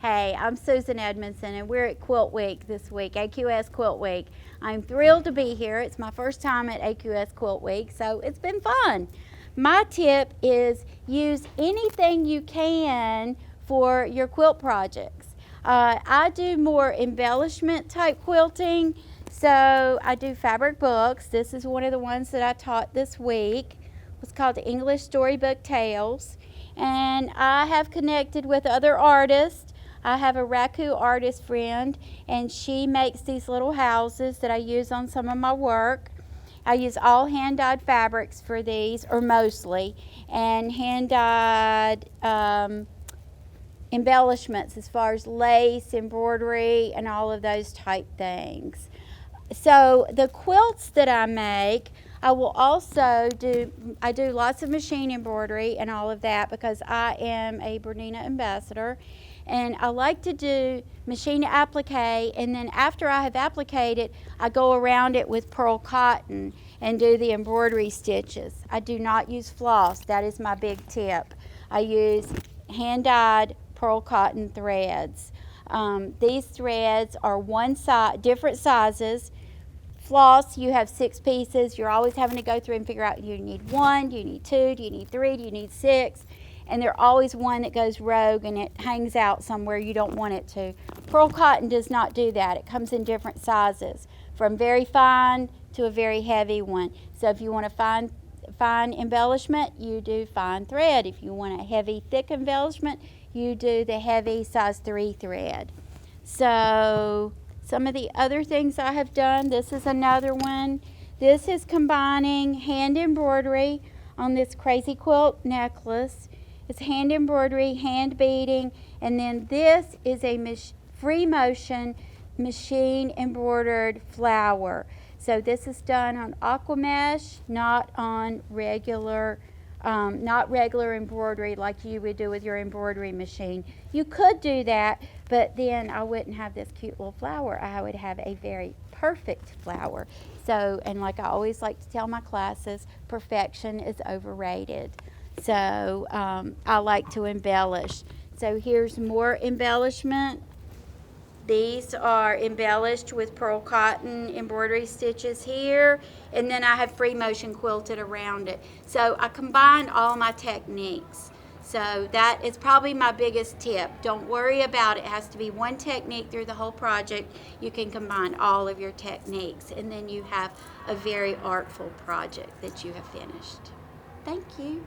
Hey, I'm Susan Edmonson, and we're at Quilt Week this week, AQS Quilt Week. I'm thrilled to be here. It's my first time at AQS Quilt Week, so it's been fun. My tip is use anything you can for your quilt projects. I do more embellishment type quilting, so I do fabric books. This is one of the ones that I taught this week. It's called the English Storybook Tales, and I have connected with other artists. I have a Raku artist friend, and she makes these little houses that I use on some of my work. I use all hand-dyed fabrics for these, or mostly, and hand-dyed embellishments as far as lace, embroidery, and all of those type things. So the quilts that I make, I will also do, I do lots of machine embroidery and all of that because I am a Bernina ambassador. And I like to do machine applique, and then after I have appliqued it, I go around it with pearl cotton and do the embroidery stitches. I do not use floss. That is my big tip. I use hand-dyed pearl cotton threads. These threads are different sizes. Floss, you have 6 pieces. You're always having to go through and figure out, do you need 1, do you need 2, do you need 3, do you need 6? And there's always one that goes rogue and it hangs out somewhere you don't want it to. Pearl cotton does not do that. It comes in different sizes, from very fine to a very heavy one. So if you want a fine embellishment, you do fine thread. If you want a heavy, thick embellishment, you do the heavy size 3 thread. So some of the other things I have done, this is another one. This is combining hand embroidery on this crazy quilt necklace. It's hand embroidery, hand beading, and then this is a free motion machine embroidered flower. So this is done on aqua mesh, not on regular embroidery like you would do with your embroidery machine. You could do that, but then I wouldn't have this cute little flower. I would have a very perfect flower. So, and like I always like to tell my classes, perfection is overrated. So I like to embellish. So here's more embellishment. These are embellished with pearl cotton embroidery stitches here, and then I have free motion quilted around it. So I combined all my techniques. So that is probably my biggest tip. Don't worry about it. It has to be one technique through the whole project. You can combine all of your techniques, and then you have a very artful project that you have finished. Thank you.